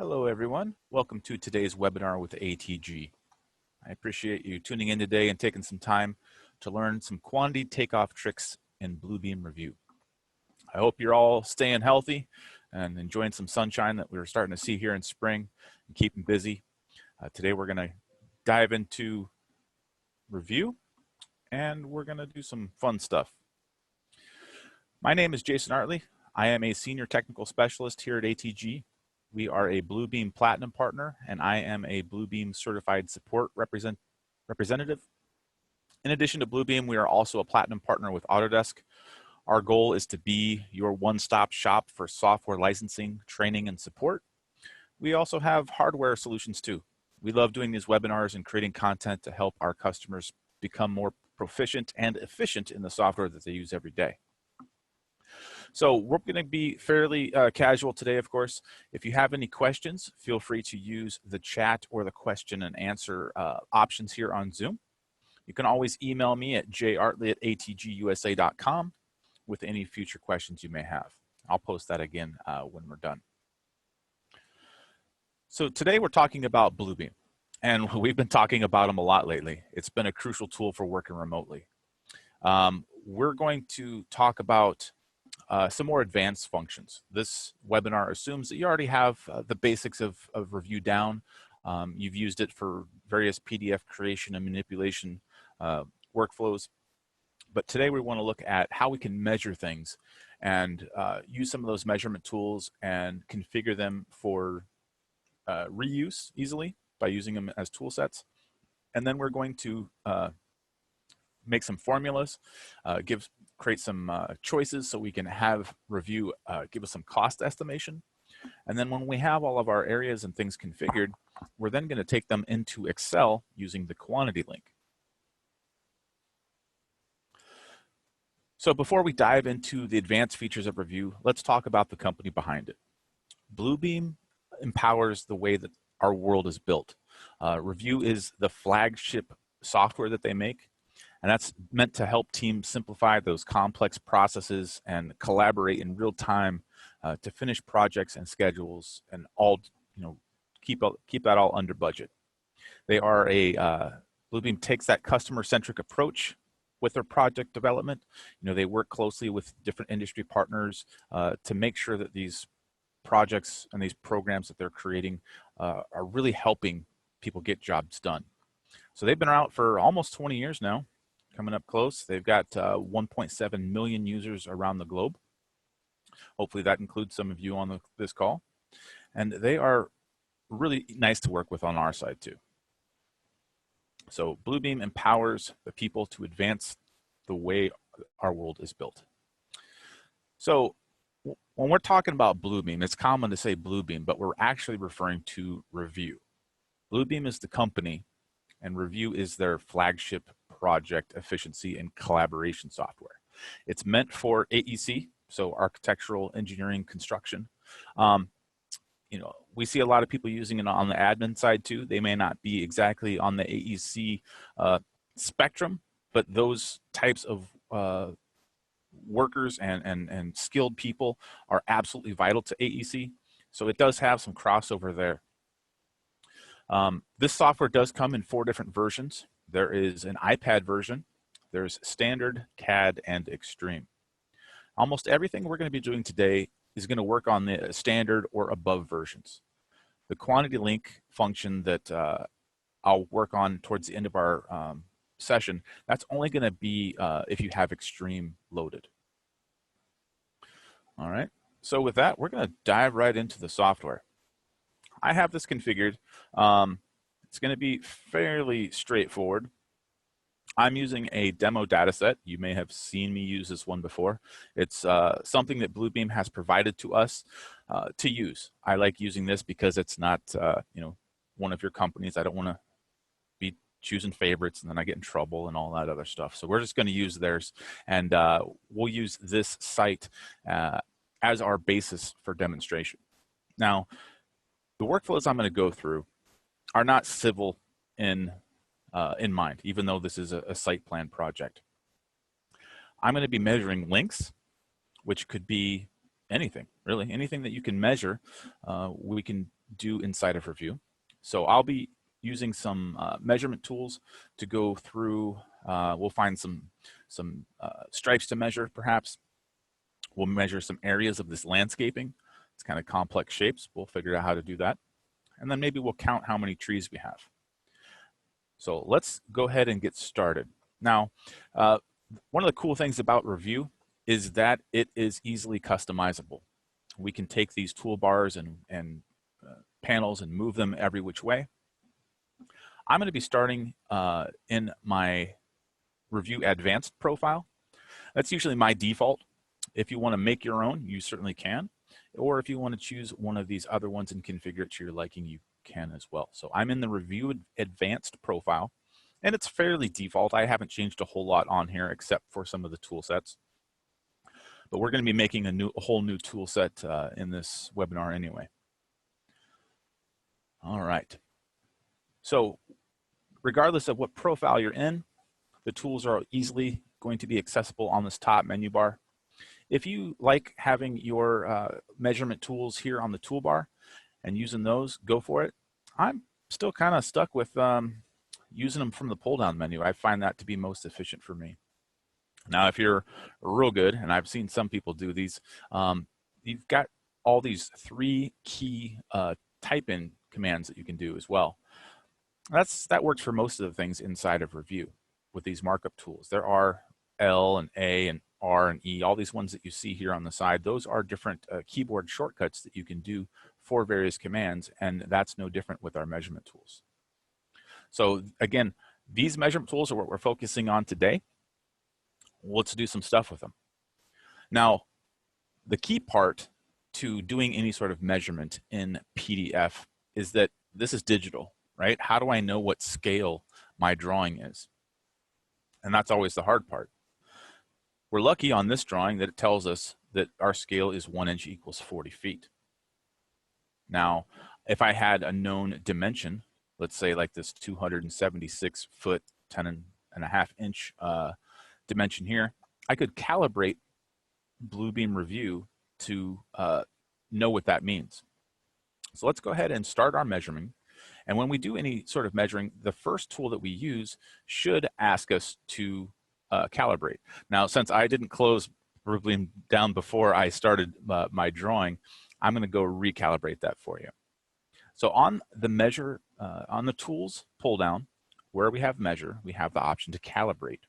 Hello everyone, welcome to today's webinar with ATG. I appreciate you tuning in today and taking some time to learn some quantity takeoff tricks in Bluebeam Revu. I hope you're all staying healthy and enjoying some sunshine that we're starting to see here in spring and keeping busy. Today we're going to dive into Revu and we're going to do some fun stuff. My name is Jason Artley. I am a senior technical specialist here at ATG. We are a Bluebeam Platinum partner, and I am a Bluebeam certified support representative. In addition to Bluebeam, we are also a Platinum partner with Autodesk. Our goal is to be your one-stop shop for software licensing, training, and support. We also have hardware solutions too. We love doing these webinars and creating content to help our customers become more proficient and efficient in the software that they use every day. So we're going to be fairly casual today, of course. If you have any questions, feel free to use the chat or the question and answer options here on Zoom. You can always email me at jartley@atgusa.com with any future questions you may have. I'll post that again when we're done. So today we're talking about Bluebeam, and we've been talking about them a lot lately. It's been a crucial tool for working remotely. We're going to talk about some more advanced functions. This webinar assumes that you already have the basics of Revu down. You've used it for various PDF creation and manipulation workflows. But today we want to look at how we can measure things and use some of those measurement tools and configure them for reuse easily by using them as tool sets. And then we're going to make some formulas, create some choices so we can have Revu give us some cost estimation. And then when we have all of our areas and things configured, we're then going to take them into Excel using the quantity link. So before we dive into the advanced features of Revu, let's talk about the company behind it. Bluebeam empowers the way that our world is built. Revu is the flagship software that they make. And that's meant to help teams simplify those complex processes and collaborate in real time to finish projects and schedules and all, keep that all under budget. They are Bluebeam takes that customer-centric approach with their project development. They work closely with different industry partners to make sure that these projects and these programs that they're creating are really helping people get jobs done. So they've been out for almost 20 years now. Coming up close. They've got 1.7 million users around the globe. Hopefully that includes some of you on this call. And they are really nice to work with on our side too. So Bluebeam empowers the people to advance the way our world is built. So when we're talking about Bluebeam, it's common to say Bluebeam, but we're actually referring to Revu. Bluebeam is the company and Revu is their flagship project efficiency and collaboration software. It's meant for AEC, so architectural, engineering, construction. We see a lot of people using it on the admin side too. They may not be exactly on the AEC spectrum, but those types of workers and skilled people are absolutely vital to AEC. So it does have some crossover there. This software does come in 4 different versions. There is an iPad version, there's standard, CAD, and extreme. Almost everything we're going to be doing today is going to work on the standard or above versions. The quantity link function that I'll work on towards the end of our session, that's only going to be if you have extreme loaded. All right, so with that, we're going to dive right into the software. I have this configured. It's going to be fairly straightforward. I'm using a demo data set. You may have seen me use this one before. It's something that Bluebeam has provided to us to use. I like using this because it's not one of your companies. I don't want to be choosing favorites and then I get in trouble and all that other stuff. So we're just going to use theirs, and we'll use this site as our basis for demonstration. Now, the workflows I'm going to go through are not civil in mind, even though this is a site plan project. I'm going to be measuring links, which could be anything, really. Anything that you can measure, we can do inside of Revu. So I'll be using some measurement tools to go through. We'll find some stripes to measure, perhaps. We'll measure some areas of this landscaping. It's kind of complex shapes. We'll figure out how to do that. And then maybe we'll count how many trees we have. So let's go ahead and get started. Now, one of the cool things about Revu is that it is easily customizable. We can take these toolbars and panels and move them every which way. I'm going to be starting in my Revu Advanced profile. That's usually my default. If you want to make your own, you certainly can. Or if you want to choose one of these other ones and configure it to your liking, you can as well. So I'm in the Revu Advanced profile, and it's fairly default. I haven't changed a whole lot on here except for some of the tool sets. But we're going to be making a whole new tool set in this webinar anyway. All right. So regardless of what profile you're in, the tools are easily going to be accessible on this top menu bar. If you like having your measurement tools here on the toolbar and using those, go for it. I'm still kind of stuck with using them from the pull-down menu. I find that to be most efficient for me. Now, if you're real good, and I've seen some people do these, you've got all these 3 key type-in commands that you can do as well. That works for most of the things inside of Revu with these markup tools. There are L and A and R and E, all these ones that you see here on the side. Those are different keyboard shortcuts that you can do for various commands, and that's no different with our measurement tools. So again, these measurement tools are what we're focusing on today. Let's do some stuff with them. Now, the key part to doing any sort of measurement in PDF is that this is digital, right? How do I know what scale my drawing is? And that's always the hard part. We're lucky on this drawing that it tells us that our scale is 1 inch equals 40 feet. Now, if I had a known dimension, let's say like this 276 foot, 10.5 inch dimension here, I could calibrate Bluebeam Revu to know what that means. So let's go ahead and start our measuring. And when we do any sort of measuring, the first tool that we use should ask us to calibrate. Now, since I didn't close Bluebeam down before I started my drawing, I'm going to go recalibrate that for you. So on the measure, on the tools pull down, where we have measure, we have the option to calibrate.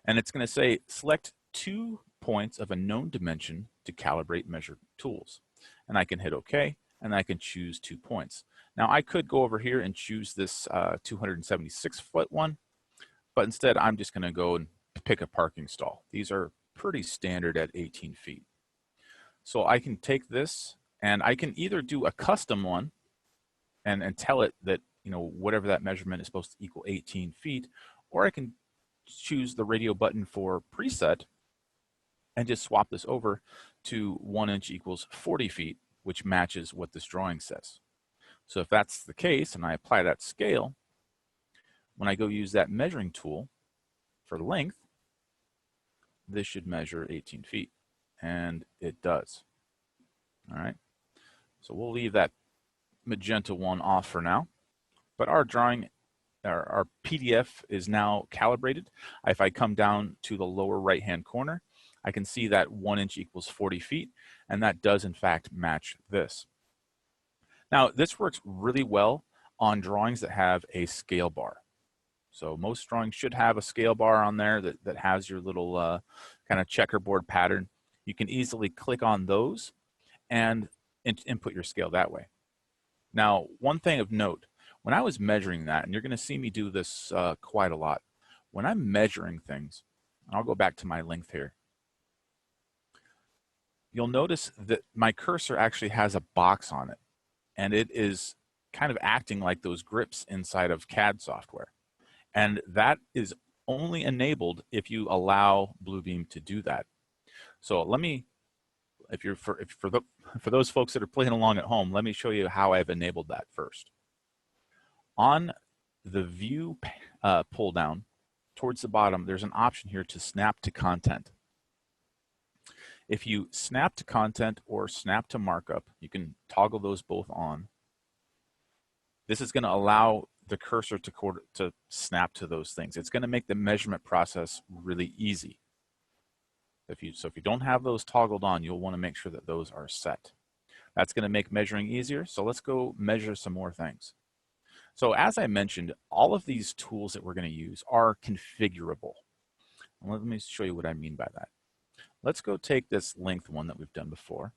And it's going to say select 2 points of a known dimension to calibrate measure tools. And I can hit OK, and I can choose 2 points. Now I could go over here and choose this 276 foot one, but instead I'm just going to go and pick a parking stall. These are pretty standard at 18 feet. So I can take this and I can either do a custom one and tell it that, you know, whatever that measurement is supposed to equal 18 feet, or I can choose the radio button for preset and just swap this over to 1 inch equals 40 feet, which matches what this drawing says. So if that's the case and I apply that scale, when I go use that measuring tool for length, this should measure 18 feet, and it does. All right, so we'll leave that magenta one off for now, but our drawing, our PDF is now calibrated. If I come down to the lower right-hand corner, I can see that 1 inch equals 40 feet, and that does in fact match this. Now, this works really well on drawings that have a scale bar. So most drawings should have a scale bar on there that has your little kind of checkerboard pattern. You can easily click on those and input your scale that way. Now, one thing of note, when I was measuring that, and you're going to see me do this quite a lot, when I'm measuring things, and I'll go back to my length here, you'll notice that my cursor actually has a box on it, and it is kind of acting like those grips inside of CAD software. And that is only enabled if you allow Bluebeam to do that. So let me, for those folks that are playing along at home, let me show you how I've enabled that first. On the view pull down towards the bottom, there's an option here to snap to content. If you snap to content or snap to markup, you can toggle those both on. This is going to allow the cursor to snap to those things. It's going to make the measurement process really easy. If you don't have those toggled on, you'll want to make sure that those are set. That's going to make measuring easier. So let's go measure some more things. So as I mentioned, all of these tools that we're going to use are configurable. And let me show you what I mean by that. Let's go take this length one that we've done before,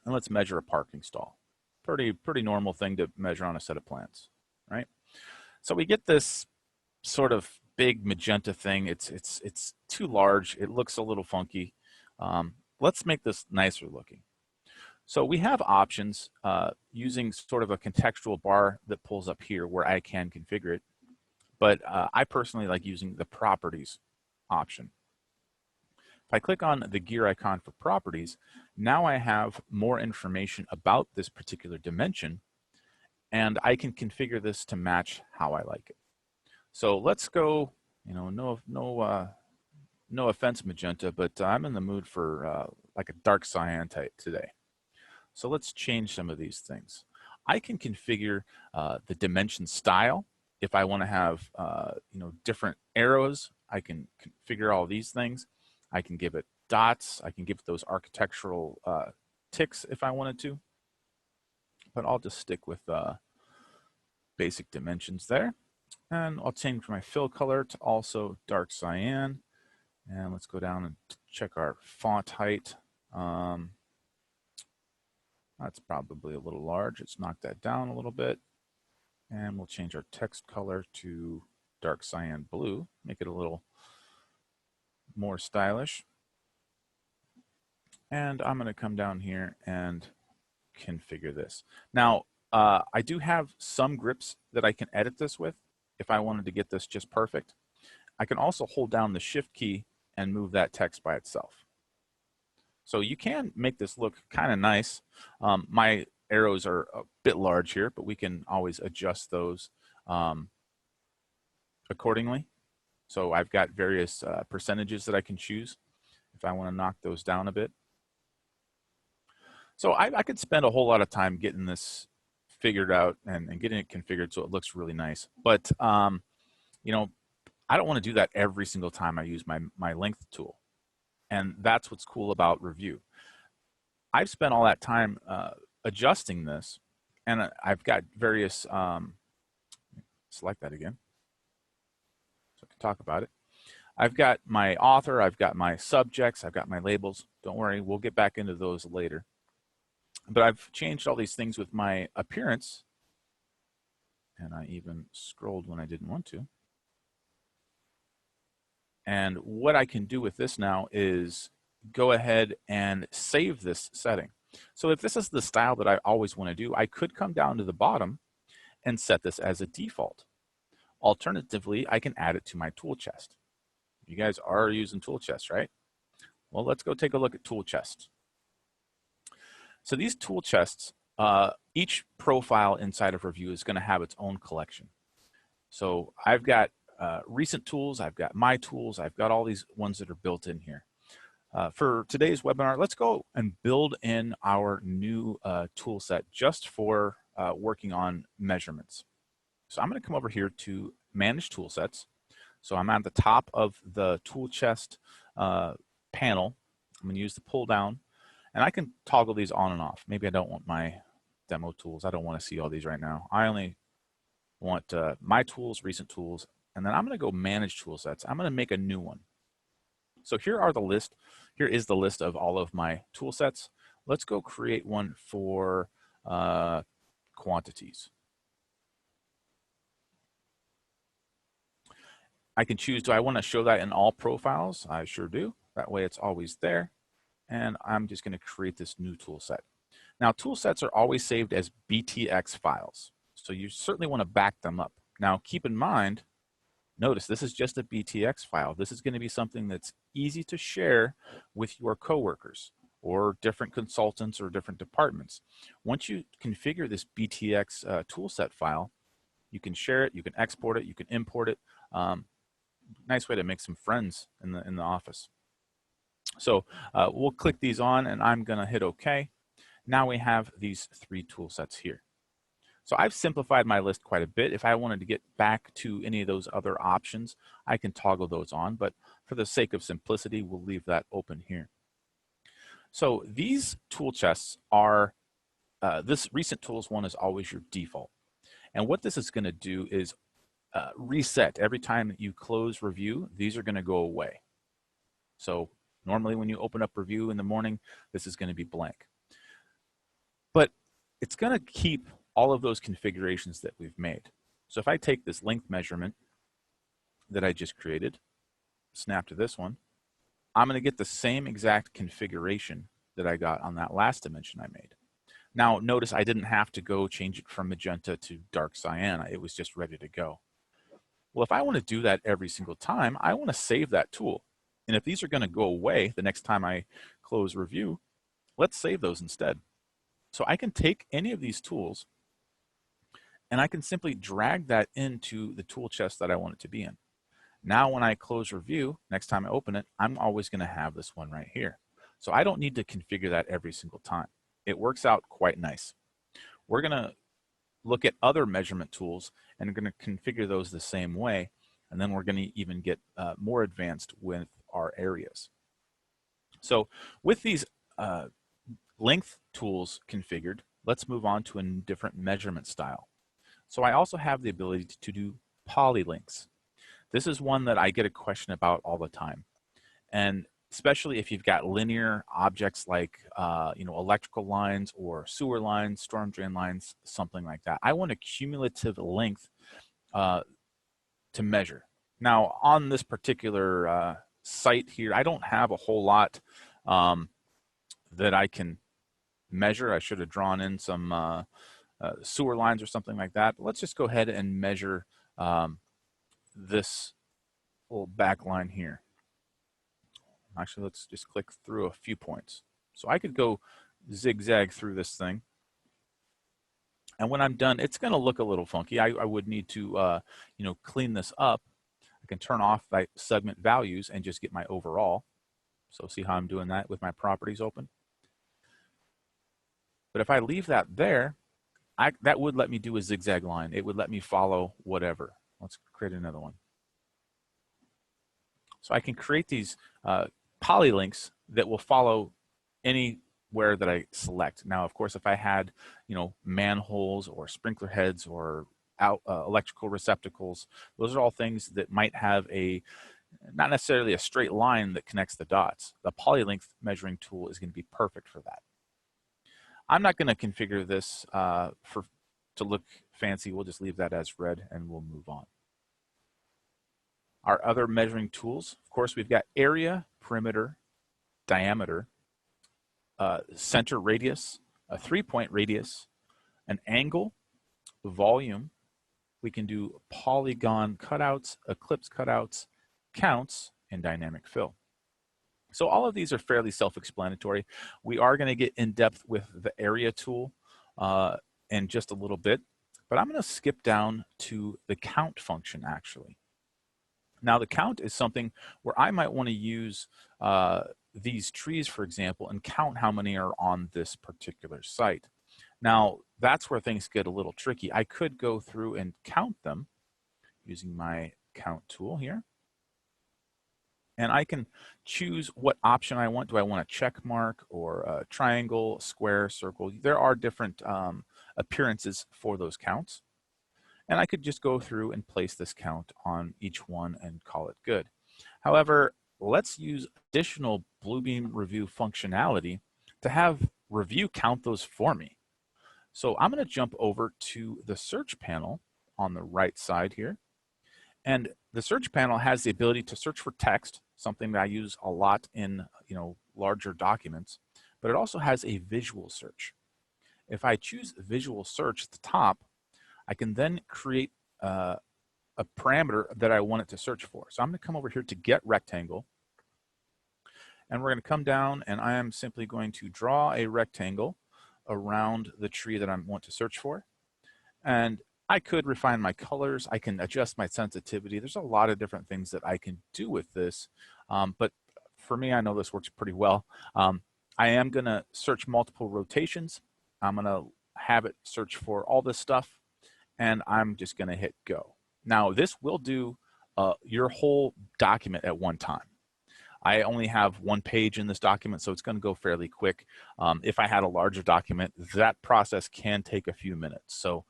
and let's measure a parking stall. Pretty normal thing to measure on a set of plans, right? So we get this sort of big magenta thing. It's too large. It looks a little funky. Let's make this nicer looking. So we have options using sort of a contextual bar that pulls up here where I can configure it. But I personally like using the properties option. If I click on the gear icon for properties, now I have more information about this particular dimension, and I can configure this to match how I like it. So let's go, no offense, magenta, but I'm in the mood for like a dark cyan type today. So let's change some of these things. I can configure the dimension style. If I want to have different arrows, I can configure all these things. I can give it dots. I can give it those architectural ticks if I wanted to. But I'll just stick with basic dimensions there. And I'll change my fill color to also dark cyan. And let's go down and check our font height. That's probably a little large. Let's knock that down a little bit. And we'll change our text color to dark cyan blue, make it a little more stylish. And I'm going to come down here and configure this. Now, I do have some grips that I can edit this with if I wanted to get this just perfect. I can also hold down the Shift key and move that text by itself. So you can make this look kind of nice. My arrows are a bit large here, but we can always adjust those accordingly. So I've got various percentages that I can choose if I want to knock those down a bit. So I could spend a whole lot of time getting this figured out and getting it configured so it looks really nice. But I don't want to do that every single time I use my length tool. And that's what's cool about Revu. I've spent all that time adjusting this, and I've got various, select that again, so I can talk about it. I've got my author, I've got my subjects, I've got my labels. Don't worry, we'll get back into those later. But I've changed all these things with my appearance, and I even scrolled when I didn't want to. And what I can do with this now is go ahead and save this setting. So if this is the style that I always want to do, I could come down to the bottom and set this as a default. Alternatively, I can add it to my tool chest. You guys are using tool chests, right? Well, let's go take a look at tool chests. So these tool chests, each profile inside of Revu is going to have its own collection. So I've got recent tools, I've got my tools, I've got all these ones that are built in here. For today's webinar, let's go and build in our new tool set just for working on measurements. So I'm going to come over here to Manage Tool Sets. So I'm at the top of the tool chest panel. I'm going to use the pull down, and I can toggle these on and off. Maybe I don't want my demo tools. I don't want to see all these right now. I only want my tools, recent tools, and then I'm going to go Manage Tool Sets. I'm going to make a new one. So here are the list. Here is the list of all of my tool sets. Let's go create one for quantities. I can choose, do I want to show that in all profiles? I sure do. That way it's always there. And I'm just going to create this new tool set. Now, tool sets are always saved as BTX files. So you certainly want to back them up. Now, keep in mind, notice this is just a BTX file. This is going to be something that's easy to share with your coworkers or different consultants or different departments. Once you configure this BTX toolset file, you can share it, you can export it, you can import it. Nice way to make some friends in the office. So we'll click these on and I'm gonna hit OK. Now we have these 3 tool sets here. So I've simplified my list quite a bit. If I wanted to get back to any of those other options, I can toggle those on, but for the sake of simplicity, we'll leave that open here. So these tool chests are, this recent tools one is always your default. And what this is gonna do is reset. Every time that you close review, these are gonna go away. So normally when you open up review in the morning, this is gonna be blank. But it's gonna keep all of those configurations that we've made. So if I take this length measurement that I just created, snap to this one, I'm gonna get the same exact configuration that I got on that last dimension I made. Now notice I didn't have to go change it from magenta to dark cyan. It was just ready to go. Well, if I wanna do that every single time, I wanna save that tool. And if these are gonna go away the next time I close review, let's save those instead. So I can take any of these tools and I can simply drag that into the tool chest that I want it to be in. Now when I close review, next time I open it, I'm always gonna have this one right here. So I don't need to configure that every single time. It works out quite nice. We're gonna look at other measurement tools and we're gonna configure those the same way, and then we're gonna even get more advanced with our areas. So with these length tools configured, let's move on to a different measurement style. So I also have the ability to do polylinks. This is one that I get a question about all the time. And especially if you've got linear objects like electrical lines or sewer lines, storm drain lines, something like that. I want a cumulative length to measure. Now on this particular site here, I don't have a whole lot that I can measure. I should have drawn in some sewer lines or something like that. But let's just go ahead and measure this little back line here. Actually, let's just click through a few points. So I could go zigzag through this thing. And when I'm done, it's going to look a little funky. I would need to clean this up. I can turn off my segment values and just get my overall. So see how I'm doing that with my properties open. But if I leave that there, that would let me do a zigzag line. It would let me follow whatever. Let's create another one. So I can create these polylinks that will follow anywhere that I select. Now, of course, if I had, manholes or sprinkler heads or electrical receptacles, those are all things that might have not necessarily a straight line that connects the dots. The polylength measuring tool is going to be perfect for that. I'm not going to configure this to look fancy. We'll just leave that as red and we'll move on. Our other measuring tools, of course, we've got area, perimeter, diameter, center radius, a 3-point radius, an angle, volume. We can do polygon cutouts, ellipse cutouts, counts, and dynamic fill. So all of these are fairly self-explanatory. We are going to get in depth with the area tool in just a little bit, but I'm going to skip down to the count function actually. Now the count is something where I might want to use these trees, for example, and count how many are on this particular site. Now that's where things get a little tricky. I could go through and count them using my count tool here. And I can choose what option I want. Do I want a check mark or a triangle, square, circle? There are different appearances for those counts. And I could just go through and place this count on each one and call it good. However, let's use additional Bluebeam Revu functionality to have Revu count those for me. So I'm going to jump over to the search panel on the right side here. And the search panel has the ability to search for text, something that I use a lot in larger documents, but it also has a visual search. If I choose visual search at the top, I can then create a parameter that I want it to search for. So I'm going to come over here to get rectangle, and we're going to come down and I am simply going to draw a rectangle around the tree that I want to search for. And I could refine my colors. I can adjust my sensitivity. There's a lot of different things that I can do with this. But for me, I know this works pretty well. I am going to search multiple rotations. I'm going to have it search for all this stuff, and I'm just going to hit go. Now, this will do your whole document at one time. I only have one page in this document, so it's going to go fairly quick. If I had a larger document, that process can take a few minutes. So,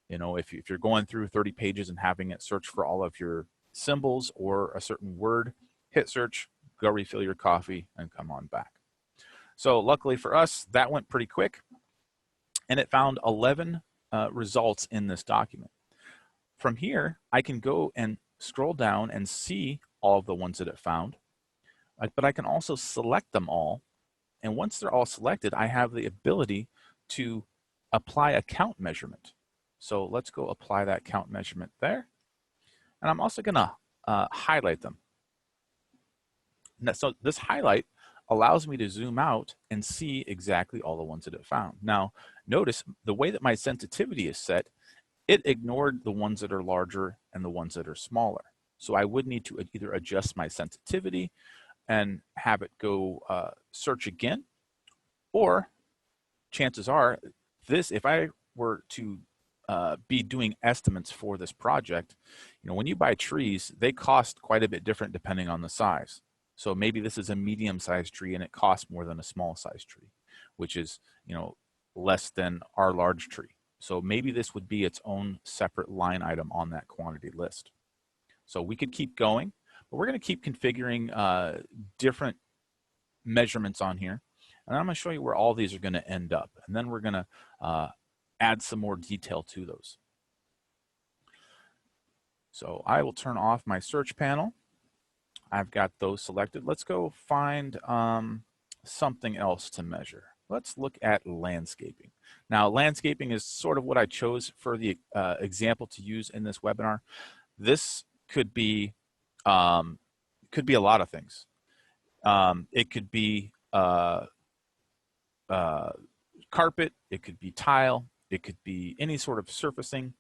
you know, if you're going through 30 pages and having it search for all of your symbols or a certain word, hit search, go refill your coffee, and come on back. So luckily for us, that went pretty quick, and it found 11 results in this document. From here, I can go and scroll down and see all of the ones that it found, but I can also select them all. And once they're all selected, I have the ability to apply a count measurement. So let's go apply that count measurement there. And I'm also gonna highlight them. So this highlight allows me to zoom out and see exactly all the ones that it found. Now, notice the way that my sensitivity is set, it ignored the ones that are larger and the ones that are smaller. So I would need to either adjust my sensitivity and have it go search again, or chances are this, if I were to be doing estimates for this project, you know, when you buy trees, they cost quite a bit different depending on the size. So maybe this is a medium-sized tree and it costs more than a small-sized tree, which is, you know, less than our large tree. So maybe this would be its own separate line item on that quantity list. So we could keep going, but we're going to keep configuring different measurements on here. And I'm going to show you where all these are going to end up. And then we're going to add some more detail to those. So I will turn off my search panel. I've got those selected. Let's go find something else to measure. Let's look at landscaping. Now, landscaping is sort of what I chose for the example to use in this webinar. This could be a lot of things. It could be carpet, it could be tile, it could be any sort of surfacing.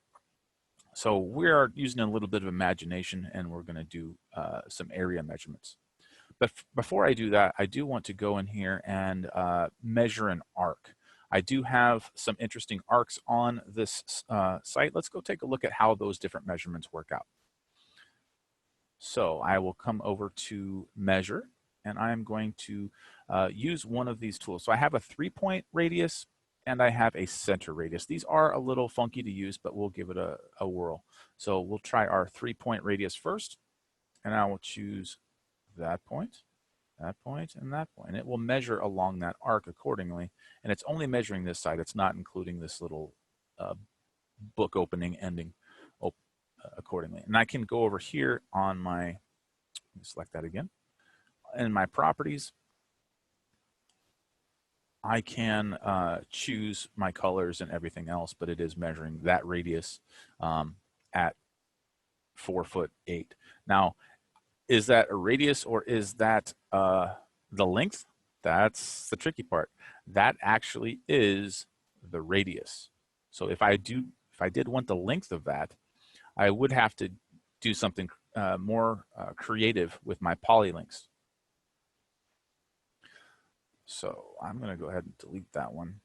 So we are using a little bit of imagination, and we're going to do some area measurements. But before I do that, I do want to go in here and measure an arc. I do have some interesting arcs on this site. Let's go take a look at how those different measurements work out. So I will come over to measure, and I'm going to use one of these tools. So I have a 3-point radius, and I have a center radius. These are a little funky to use, but we'll give it a whirl. So we'll try our 3-point radius first, and I will choose that point, and that point. And it will measure along that arc accordingly, and it's only measuring this side. It's not including this little book opening ending accordingly. And I can go over here on my, let me select that again, in my properties, I can choose my colors and everything else, but it is measuring that radius at 4'8". Now, is that a radius or is that the length? That's the tricky part. That actually is the radius. So if I did want the length of that, I would have to do something more creative with my polylinks. So I'm going to go ahead and delete that one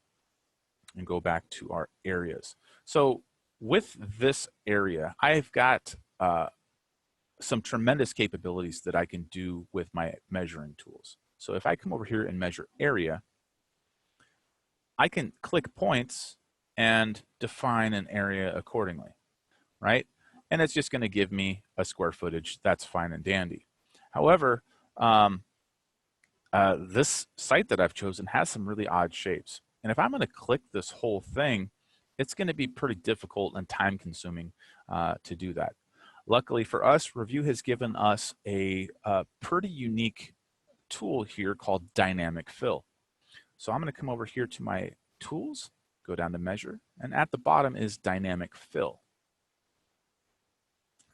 and go back to our areas. So with this area, I've got some tremendous capabilities that I can do with my measuring tools. So if I come over here and measure area, I can click points and define an area accordingly, right? And it's just going to give me a square footage. That's fine and dandy. However, this site that I've chosen has some really odd shapes. And if I'm going to click this whole thing, it's going to be pretty difficult and time consuming to do that. Luckily for us, Revu has given us a pretty unique tool here called dynamic fill. So I'm going to come over here to my tools, go down to measure, and at the bottom is dynamic fill.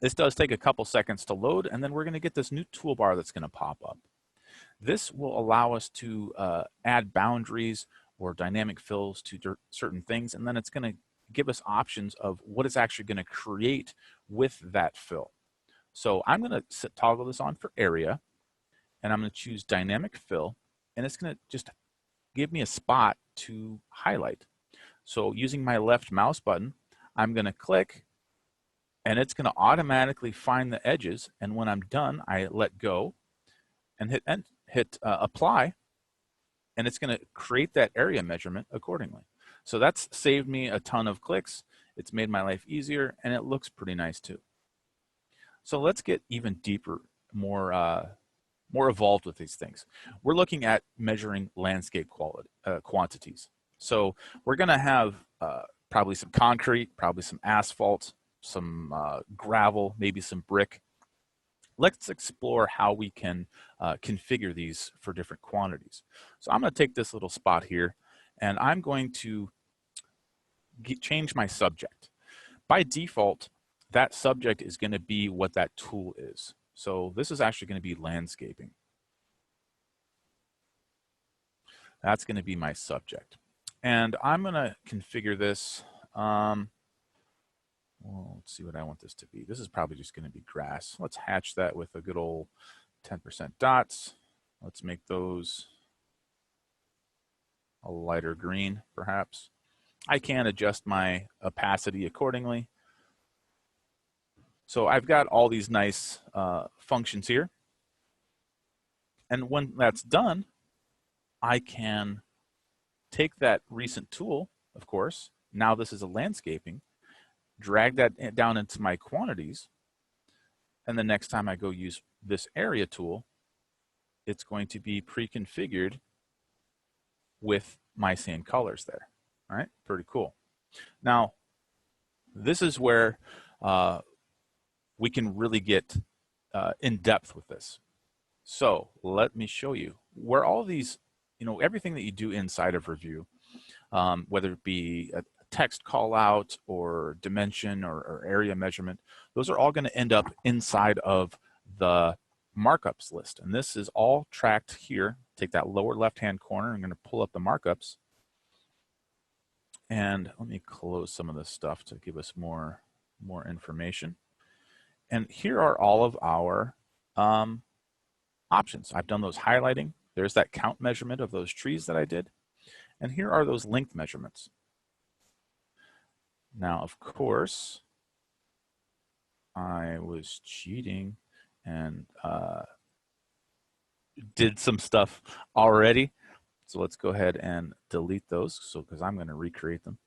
This does take a couple seconds to load, and then we're going to get this new toolbar that's going to pop up. This will allow us to add boundaries or dynamic fills to certain things, and then it's going to give us options of what it's actually going to create with that fill. So I'm going to toggle this on for area, and I'm going to choose dynamic fill, and it's going to just give me a spot to highlight. So using my left mouse button, I'm going to click, and it's going to automatically find the edges, and when I'm done, I let go and hit apply, and it's going to create that area measurement accordingly. So that's saved me a ton of clicks. It's made my life easier, and it looks pretty nice too. So let's get even deeper, more evolved with these things. We're looking at measuring landscape quantities. So we're going to have probably some concrete, probably some asphalt, some gravel, maybe some brick. Let's explore how we can configure these for different quantities. So I'm going to take this little spot here, and I'm going to change my subject. By default, that subject is going to be what that tool is. So this is actually going to be landscaping. That's going to be my subject. And I'm going to configure this. Well, let's see what I want this to be. This is probably just going to be grass. Let's hatch that with a good old 10% dots. Let's make those a lighter green, perhaps. I can adjust my opacity accordingly. So I've got all these nice functions here. And when that's done, I can take that recent tool, of course. Now this is a landscaping. Drag that down into my quantities. And the next time I go use this area tool, it's going to be pre-configured with my same colors there. All right, pretty cool. Now, this is where we can really get in depth with this. So let me show you where all these, everything that you do inside of Revu, whether it be a text call out or dimension or area measurement, those are all going to end up inside of the markups list. And this is all tracked here. Take that lower left-hand corner. I'm going to pull up the markups. And let me close some of this stuff to give us more information. And here are all of our options. I've done those highlighting. There's that count measurement of those trees that I did. And here are those length measurements. Now, of course, I was cheating and did some stuff already. So let's go ahead and delete those because I'm going to recreate them.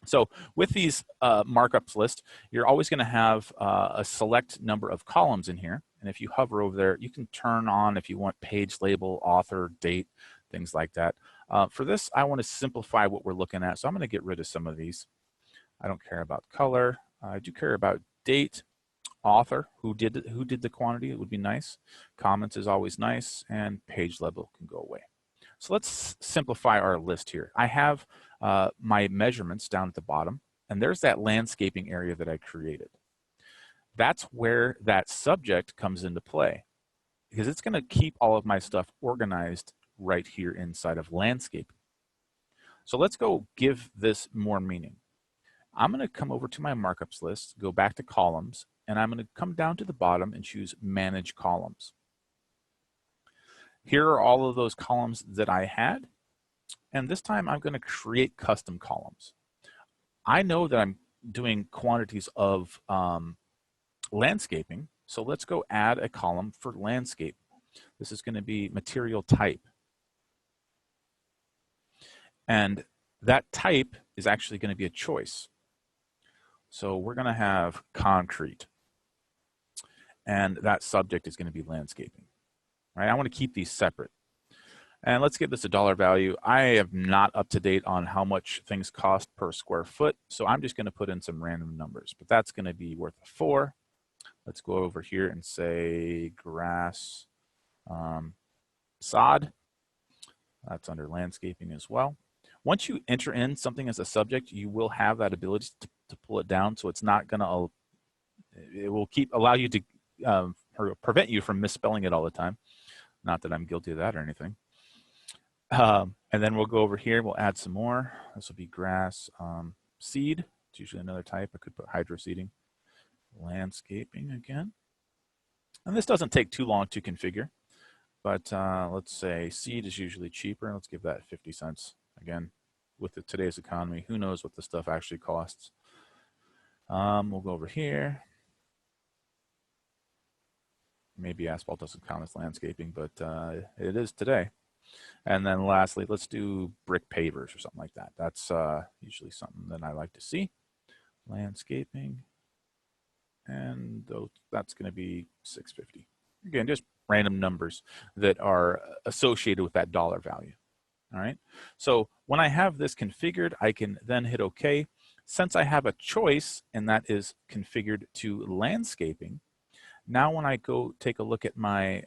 So with these markups list, you're always going to have a select number of columns in here. And if you hover over there, you can turn on if you want page label, author, date, things like that. For this, I want to simplify what we're looking at. So I'm going to get rid of some of these. I don't care about color. I do care about date, author, who did the quantity. It would be nice. Comments is always nice, and page label can go away. So let's simplify our list here. I have my measurements down at the bottom, and there's that landscaping area that I created. That's where that subject comes into play because it's going to keep all of my stuff organized right here inside of landscape. So let's go give this more meaning. I'm going to come over to my markups list, go back to columns, and I'm going to come down to the bottom and choose manage columns. Here are all of those columns that I had. And this time I'm going to create custom columns. I know that I'm doing quantities of landscaping. So let's go add a column for landscape. This is going to be material type. And that type is actually going to be a choice. So we're going to have concrete. And that subject is going to be landscaping. Right? I want to keep these separate. And let's give this a dollar value. I am not up to date on how much things cost per square foot. So I'm just going to put in some random numbers. But that's going to be worth a 4. Let's go over here and say grass sod. That's under landscaping as well. Once you enter in something as a subject, you will have that ability to pull it down. So it's not going to, it will allow you to, or prevent you from misspelling it all the time. Not that I'm guilty of that or anything. And then we'll go over here. We'll add some more. This will be grass seed. It's usually another type. I could put hydro seeding. Landscaping again. And this doesn't take too long to configure, but let's say seed is usually cheaper. Let's give that 50 cents. Again, with today's economy, who knows what the stuff actually costs. We'll go over here. Maybe asphalt doesn't count as landscaping, but it is today. And then lastly, let's do brick pavers or something like that. That's usually something that I like to see. Landscaping. And that's going to be $6.50. Again, just random numbers that are associated with that dollar value. All right. So when I have this configured, I can then hit OK. Since I have a choice, and that is configured to landscaping, now when I go take a look at my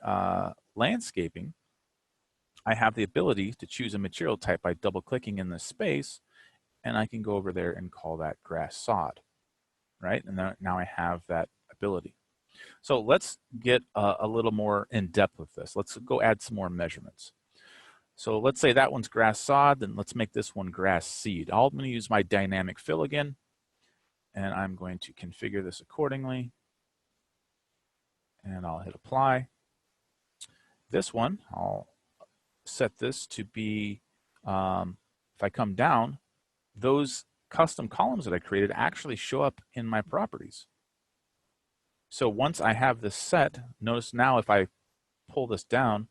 landscaping, I have the ability to choose a material type by double-clicking in this space, and I can go over there and call that grass sod, right? And now I have that ability. So let's get a little more in depth with this. Let's go add some more measurements. So let's say that one's grass sod, then let's make this one grass seed. I'm going to use my dynamic fill again, and I'm going to configure this accordingly. And I'll hit apply. This one, I'll set this to be, if I come down, those custom columns that I created actually show up in my properties. So once I have this set, notice now if I pull this down,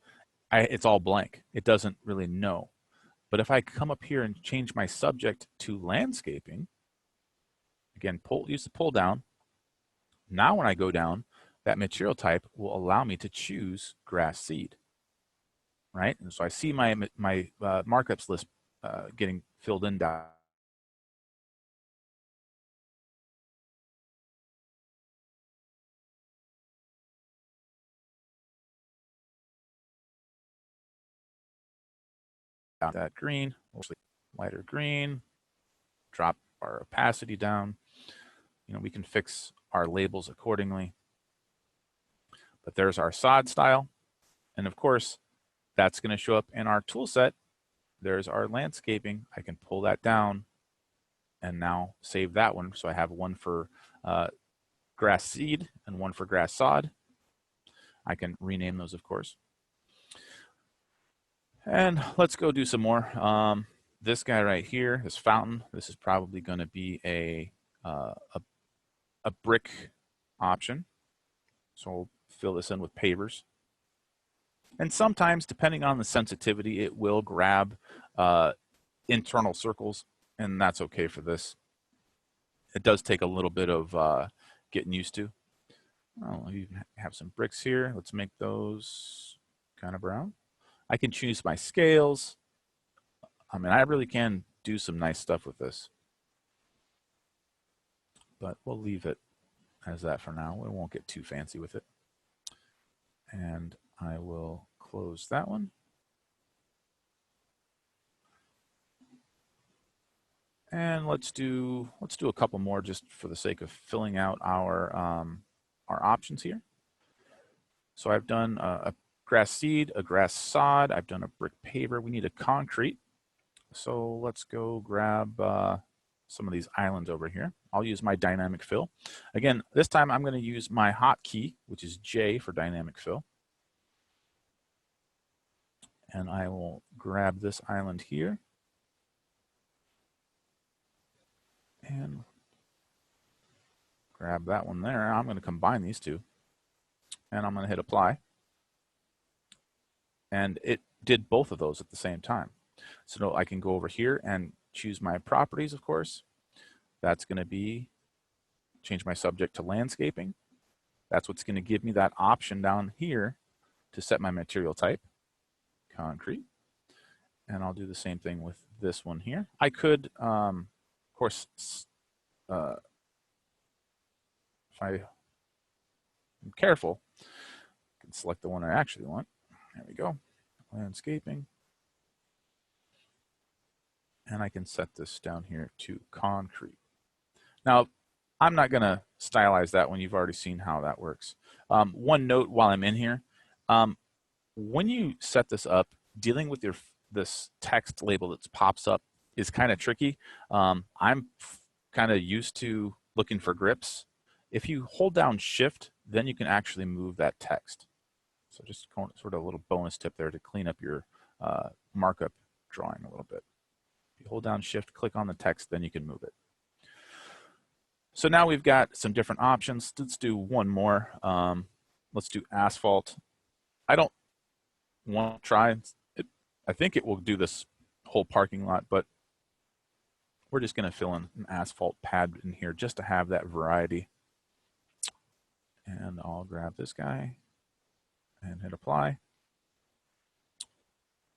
it's all blank. It doesn't really know. But if I come up here and change my subject to landscaping, again, use the pull down. Now when I go down, that material type will allow me to choose grass seed, right? And so I see my markups list getting filled in down. That green, lighter green, drop our opacity down. You know, we can fix our labels accordingly. But there's our sod style. And of course, that's going to show up in our tool set. There's our landscaping. I can pull that down and now save that one. So I have one for grass seed and one for grass sod. I can rename those, of course. And let's go do some more. This guy right here, this fountain, this is probably going to be a brick option. So we'll fill this in with pavers. And sometimes, depending on the sensitivity, it will grab internal circles, and that's okay for this. It does take a little bit of getting used to. I'll even have some bricks here. Let's make those kind of brown. I can choose my scales. I mean, I really can do some nice stuff with this. But we'll leave it as that for now. We won't get too fancy with it. And I will close that one. And let's do a couple more just for the sake of filling out our options here. So I've done a grass seed, a grass sod. I've done a brick paver. We need a concrete. So let's go grab some of these islands over here. I'll use my dynamic fill. Again, this time I'm going to use my hotkey, which is J for dynamic fill. And I will grab this island here. And grab that one there. I'm going to combine these two. And I'm going to hit apply. And it did both of those at the same time. So I can go over here and choose my properties, of course. That's going to be, change my subject to landscaping. That's what's going to give me that option down here to set my material type, concrete. And I'll do the same thing with this one here. I could, of course, if I'm careful, I can select the one I actually want. There we go, landscaping. And I can set this down here to concrete. Now, I'm not going to stylize that one. You've already seen how that works. One note while I'm in here, when you set this up, dealing with this text label that pops up is kind of tricky. I'm kind of used to looking for grips. If you hold down Shift, then you can actually move that text. So just sort of a little bonus tip there to clean up your markup drawing a little bit. If you hold down Shift, click on the text, then you can move it. So now we've got some different options. Let's do one more. Let's do asphalt. I don't want to try it. I think it will do this whole parking lot, but we're just going to fill in an asphalt pad in here just to have that variety. And I'll grab this guy and hit apply.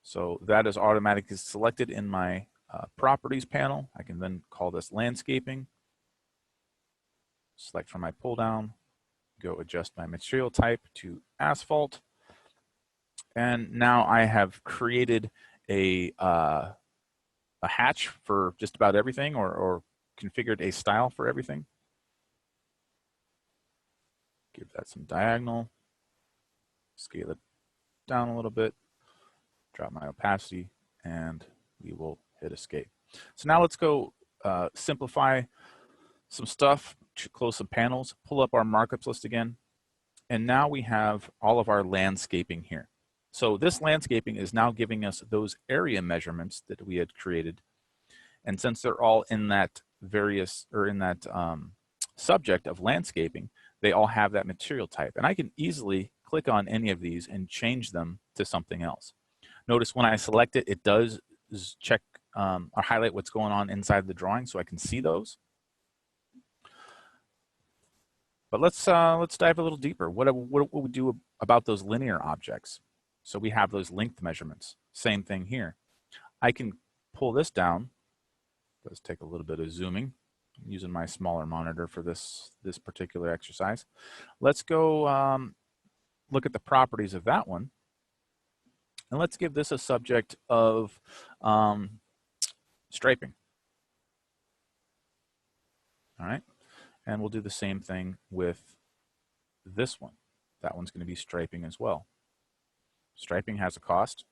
So that is automatically selected in my properties panel. I can then call this landscaping. Select from my pull down, go adjust my material type to asphalt. And now I have created a hatch for just about everything, or configured a style for everything. Give that some diagonal, scale it down a little bit, drop my opacity, and we will hit escape. So now let's go simplify some stuff, close some panels, pull up our markups list again, and now we have all of our landscaping here. So this landscaping is now giving us those area measurements that we had created, and since they're all in that subject of landscaping, they all have that material type, and I can easily click on any of these and change them to something else. Notice when I select it, it does check or highlight what's going on inside the drawing, so I can see those. But let's dive a little deeper. What we do about those linear objects? So we have those length measurements. Same thing here. I can pull this down. Let's take a little bit of zooming. I'm using my smaller monitor for this particular exercise. Let's go look at the properties of that one. And let's give this a subject of striping. All right. And we'll do the same thing with this one. That one's going to be striping as well. Striping has a cost.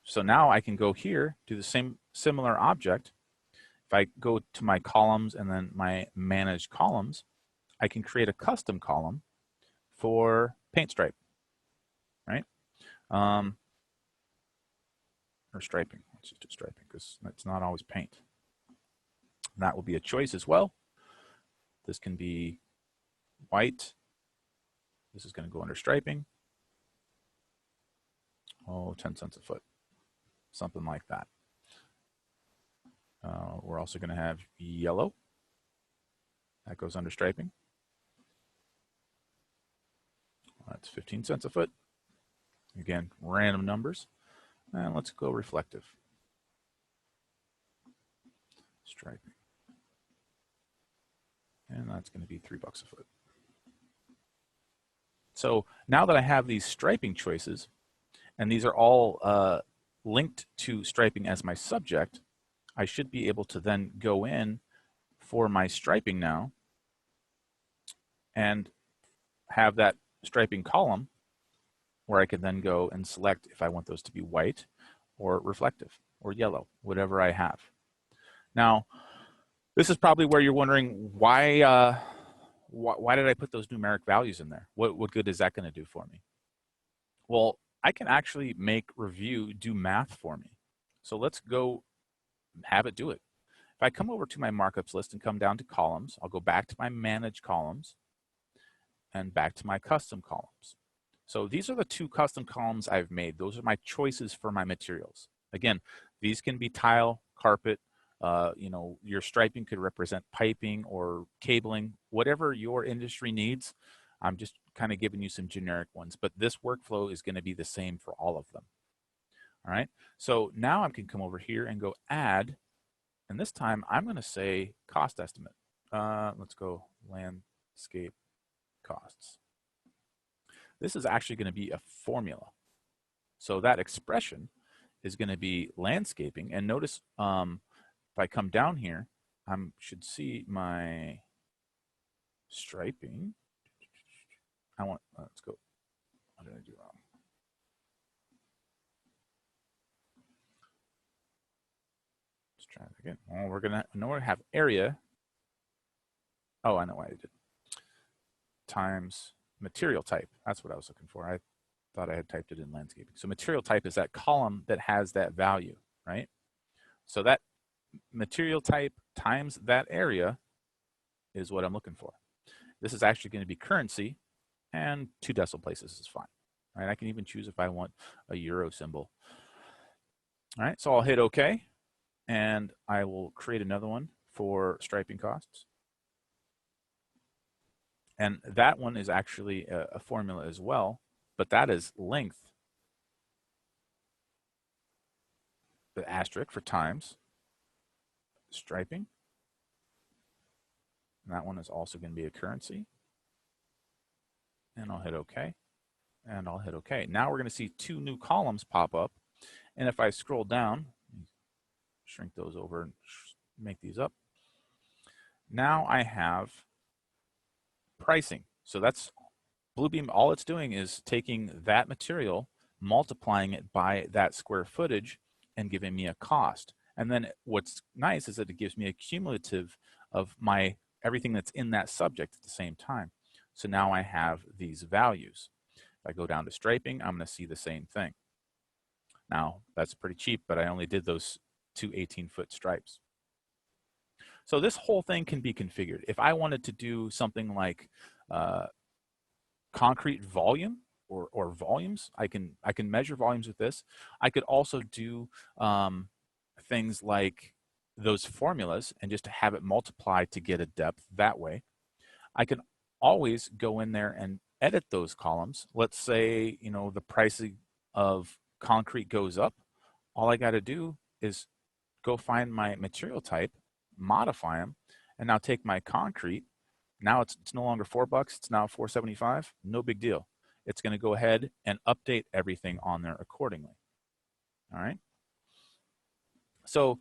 So now I can go here, do the same similar object. If I go to my columns and then my manage columns, I can create a custom column for paint stripe, right? Or striping. Let's just do striping because it's not always paint. And that will be a choice as well. This can be white. This is going to go under striping. Oh, 10 cents a foot, something like that. We're also going to have yellow. That goes under striping. That's 15 cents a foot. Again, random numbers. And let's go reflective. Striping. And that's going to be $3 a foot. So now that I have these striping choices, and these are all linked to striping as my subject, I should be able to then go in for my striping now and have that striping column where I can then go and select if I want those to be white or reflective or yellow, whatever I have. Now, this is probably where you're wondering why did I put those numeric values in there? What good is that going to do for me? Well, I can actually make Revu do math for me. So let's go have it do it. If I come over to my markups list and come down to columns, I'll go back to my manage columns and back to my custom columns. So these are the two custom columns I've made. Those are my choices for my materials. Again, these can be tile, carpet, you know, your striping could represent piping or cabling, whatever your industry needs. I'm just kind of giving you some generic ones, but this workflow is going to be the same for all of them. All right, so now I can come over here and go add, and this time I'm going to say cost estimate. Let's go landscape costs. This is actually going to be a formula. So that expression is going to be landscaping, and notice if I come down here, I should see my striping. I want, let's go, what did I do wrong? Let's try it again. Well, we're gonna, in order to have area, oh, I know why I did. Times material type. That's what I was looking for. I thought I had typed it in landscaping. So material type is that column that has that value, right? So that material type times that area is what I'm looking for. This is actually going to be currency, and 2 decimal places is fine. Right? I can even choose if I want a euro symbol. All right, so I'll hit OK, and I will create another one for striping costs. And that one is actually a formula as well, but that is length, the asterisk for times, striping. And that one is also going to be a currency. And I'll hit OK. And I'll hit OK. Now we're going to see 2 new columns pop up. And if I scroll down, shrink those over and make these up. Now I have pricing. So that's Bluebeam. All it's doing is taking that material, multiplying it by that square footage, and giving me a cost. And then what's nice is that it gives me a cumulative of my everything that's in that subject at the same time. So now I have these values. If I go down to striping, I'm going to see the same thing. Now, that's pretty cheap, but I only did those 2 18-foot stripes. So this whole thing can be configured. If I wanted to do something like concrete volume or volumes, I can measure volumes with this. I could also do things like those formulas and just have it multiply to get a depth that way. I can always go in there and edit those columns. Let's say, you know, the price of concrete goes up. All I got to do is go find my material type, modify them, and now take my concrete. Now it's no longer $4, it's now $4.75. No big deal. It's going to go ahead and update everything on there accordingly. All right. So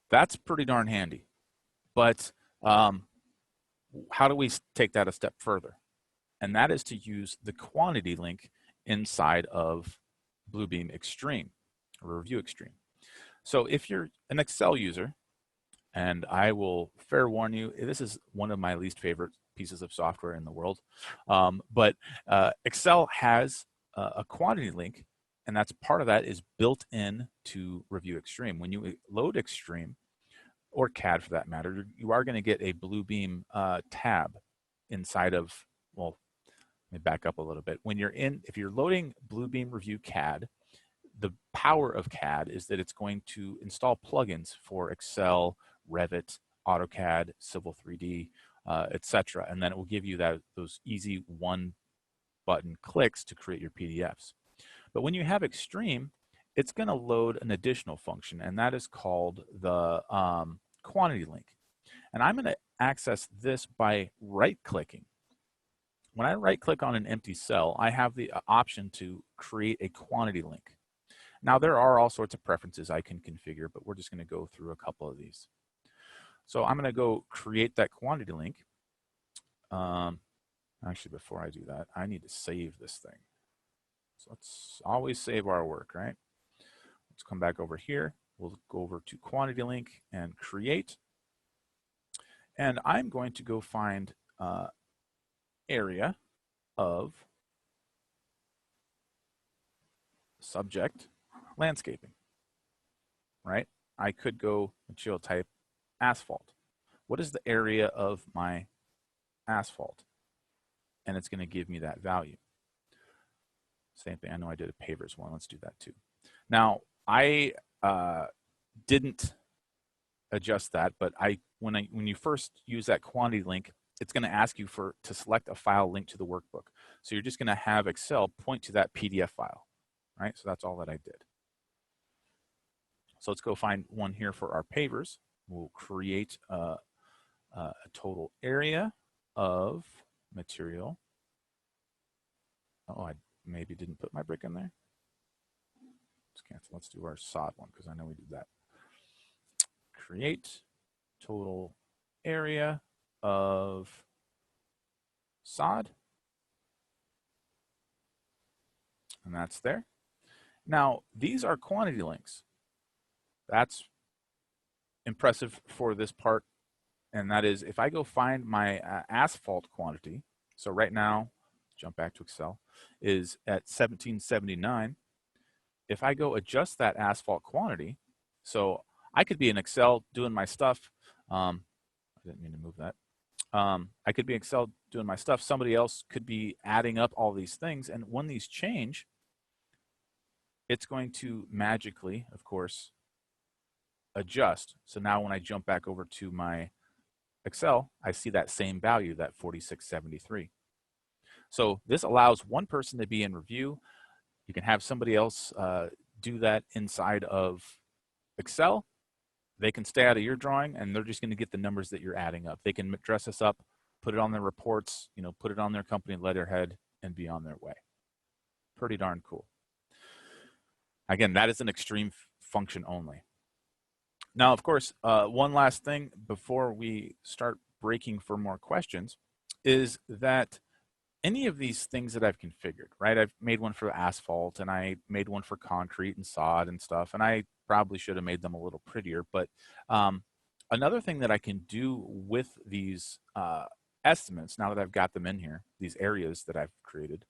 that's pretty darn handy. But how do we take that a step further? And that is to use the quantity link inside of Bluebeam Extreme, or Revu Extreme. So if you're an Excel user, and I will fair warn you, this is one of my least favorite pieces of software in the world, but Excel has a quantity link, and that's part of that is built in to Revu Extreme. When you load Extreme, or CAD for that matter, you are going to get a Bluebeam tab inside of, well, let me back up a little bit. When you're if you're loading Bluebeam Revu CAD, the power of CAD is that it's going to install plugins for Excel, Revit, AutoCAD, Civil 3D, etc. And then it will give you those easy one-button clicks to create your PDFs. But when you have Extreme, it's going to load an additional function, and that is called the quantity link. And I'm going to access this by right-clicking. When I right-click on an empty cell, I have the option to create a quantity link. Now, there are all sorts of preferences I can configure, but we're just going to go through a couple of these. So I'm going to go create that quantity link. Actually, before I do that, I need to save this thing. So let's always save our work, right? Let's come back over here. We'll go over to quantity link and create. And I'm going to go find area of subject landscaping, right? I could go material type asphalt. What is the area of my asphalt? And it's going to give me that value. Same thing. I know I did a pavers one. Let's do that too. Now, I didn't adjust that, but when you first use that quantity link, it's going to ask you to select a file linked to the workbook. So you're just going to have Excel point to that PDF file, right? So that's all that I did. So let's go find one here for our pavers. We'll create a total area of material. Oh, I maybe didn't put my brick in there. Let's cancel. Let's do our sod one because I know we did that. Create total area of sod. And that's there. Now, these are quantity links. That's impressive for this part. And that is, if I go find my asphalt quantity, So right now, jump back to Excel, is at 1779. If I go adjust that asphalt quantity, so I could be in Excel doing my stuff. I didn't mean to move that. I could be in Excel doing my stuff. Somebody else could be adding up all these things. And when these change, it's going to magically, of course, adjust. So now when I jump back over to my Excel, I see that same value, that 4673. So this allows one person to be in review. You can have somebody else do that inside of Excel. They can stay out of your drawing, and they're just going to get the numbers that you're adding up. They can dress this up, put it on their reports, put it on their company letterhead, and be on their way. Pretty darn cool. Again, that is an extreme function only. Now, of course, one last thing before we start breaking for more questions is that any of these things that I've configured, right? I've made one for asphalt, and I made one for concrete and sod and stuff, and I probably should have made them a little prettier. But another thing that I can do with these estimates, now that I've got them in here, these areas that I've created,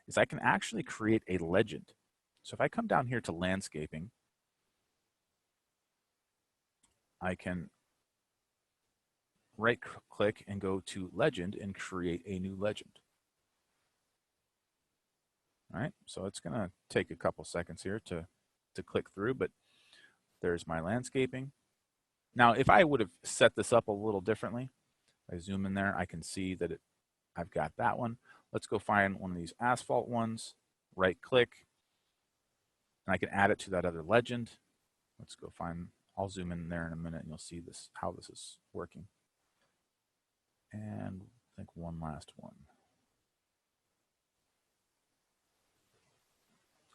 is I can actually create a legend. So if I come down here to landscaping, I can right click and go to legend and create a new legend. All right, so it's going to take a couple seconds here to click through, but there's my landscaping. Now, if I would have set this up a little differently, I zoom in there, I can see that I've got that one. Let's go find one of these asphalt ones, right click, and I can add it to that other legend. Let's go find, I'll zoom in there in a minute and you'll see this, how this is working. And I think one last one.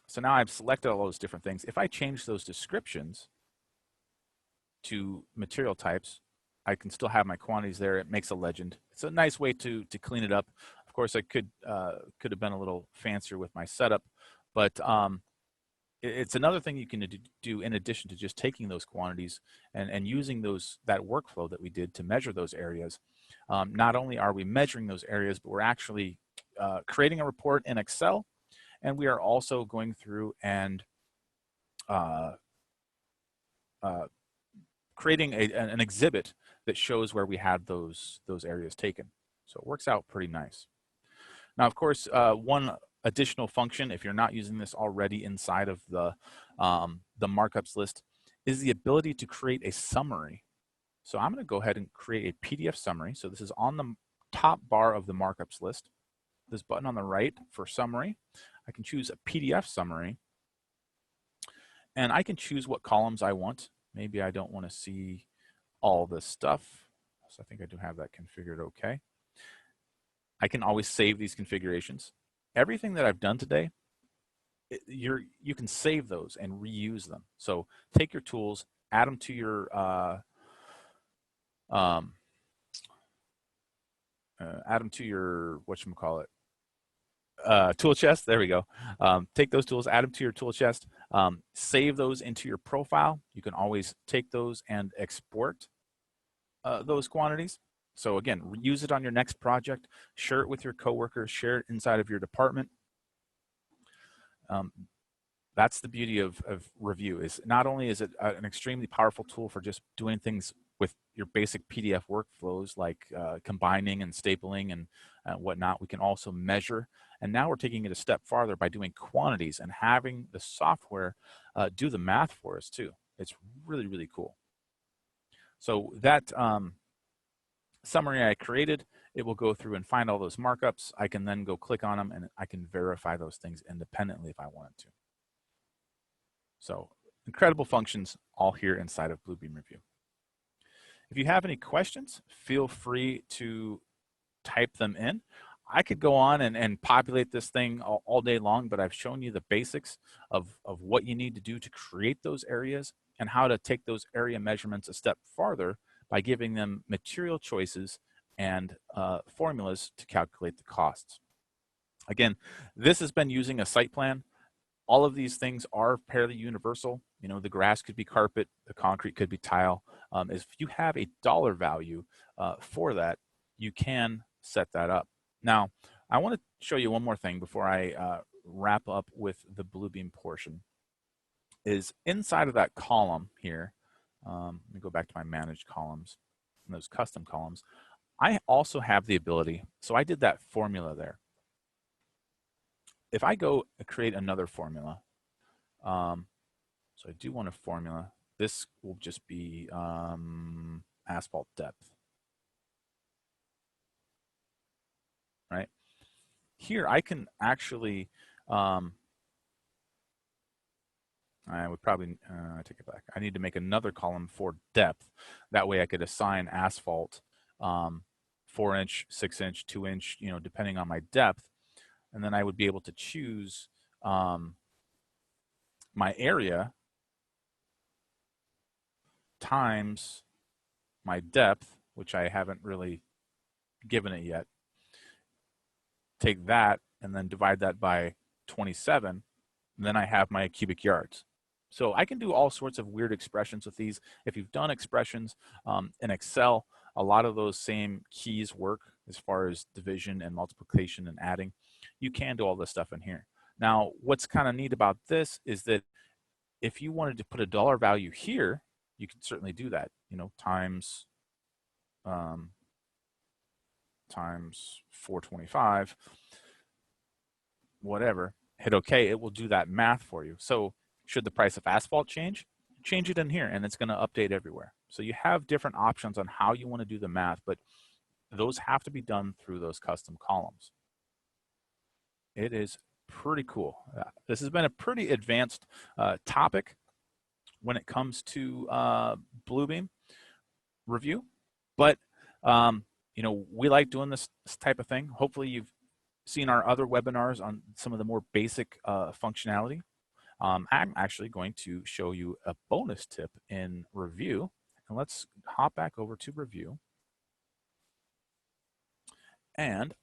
So now I've selected all those different things. If I change those descriptions to material types, I can still have my quantities there. It makes a legend. It's a nice way to clean it up. Of course, I could have been a little fancier with my setup, but it's another thing you can do in addition to just taking those quantities and using that workflow that we did to measure those areas. Not only are we measuring those areas, but we're actually creating a report in Excel, and we are also going through and creating an exhibit that shows where we had those areas taken. So it works out pretty nice. Now, of course, one additional function, if you're not using this already inside of the markups list, is the ability to create a summary. So I'm going to go ahead and create a PDF summary. So this is on the top bar of the markups list. This button on the right for summary. I can choose a PDF summary, and I can choose what columns I want. Maybe I don't want to see all this stuff, so I think I do have that configured okay. I can always save these configurations. Everything that I've done today, you can save those and reuse them. So take your tools, add them to your whatchamacallit, tool chest. There we go. Take those tools, add them to your tool chest, save those into your profile. You can always take those and export those quantities. So again, use it on your next project, share it with your coworkers, share it inside of your department. That's the beauty of Revu, is not only is it an extremely powerful tool for just doing things with your basic PDF workflows like combining and stapling and whatnot, we can also measure. And now we're taking it a step farther by doing quantities and having the software do the math for us too. It's really, really cool. So that summary I created, it will go through and find all those markups. I can then go click on them and I can verify those things independently if I wanted to. So incredible functions all here inside of Bluebeam Revu. If you have any questions, feel free to type them in. I could go on and populate this thing all day long, but I've shown you the basics of what you need to do to create those areas and how to take those area measurements a step farther by giving them material choices and formulas to calculate the costs. Again, this has been using a site plan. All of these things are fairly universal. You know, the grass could be carpet, the concrete could be tile. If you have a dollar value for that, you can set that up. Now, I want to show you one more thing before I wrap up with the Bluebeam portion. Is inside of that column here, let me go back to my managed columns and those custom columns. I also have the ability, so I did that formula there. If I go create another formula, so I do want a formula. This will just be asphalt depth, right? Here I can actually, I would probably take it back. I need to make another column for depth. That way I could assign asphalt 4-inch, 6-inch, 2-inch, you know, depending on my depth. And then I would be able to choose my area times my depth, which I haven't really given it yet. Take that and then divide that by 27. And then I have my cubic yards. So I can do all sorts of weird expressions with these. If you've done expressions in Excel, a lot of those same keys work as far as division and multiplication and adding. You can do all this stuff in here. Now, what's kind of neat about this is that if you wanted to put a dollar value here, you can certainly do that, you know, times 425, whatever, hit OK, it will do that math for you. So should the price of asphalt change it in here, and it's going to update everywhere. So you have different options on how you want to do the math, but those have to be done through those custom columns. It is pretty cool. This has been a pretty advanced topic when it comes to Bluebeam Revu, but you know, we like doing this type of thing. Hopefully you've seen our other webinars on some of the more basic functionality. I'm actually going to show you a bonus tip in Revu, and let's hop back over to Revu. And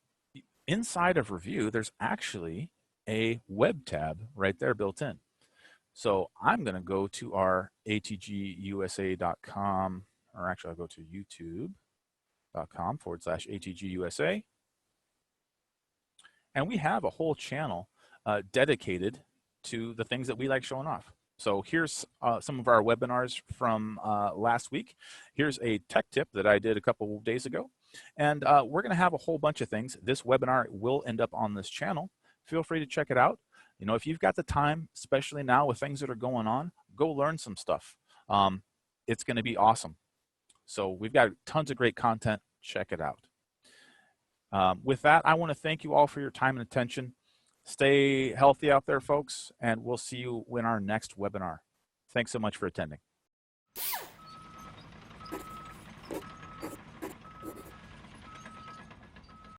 inside of Revu, there's actually a web tab right there built in. So I'm going to go to our atgusa.com, or actually I'll go to youtube.com/atgusa. And we have a whole channel dedicated to the things that we like showing off. So here's some of our webinars from last week. Here's a tech tip that I did a couple of days ago. And we're going to have a whole bunch of things. This webinar will end up on this channel. Feel free to check it out. You know, if you've got the time, especially now with things that are going on, go learn some stuff. It's going to be awesome. So we've got tons of great content. Check it out. With that, I want to thank you all for your time and attention. Stay healthy out there, folks, and we'll see you in our next webinar. Thanks so much for attending.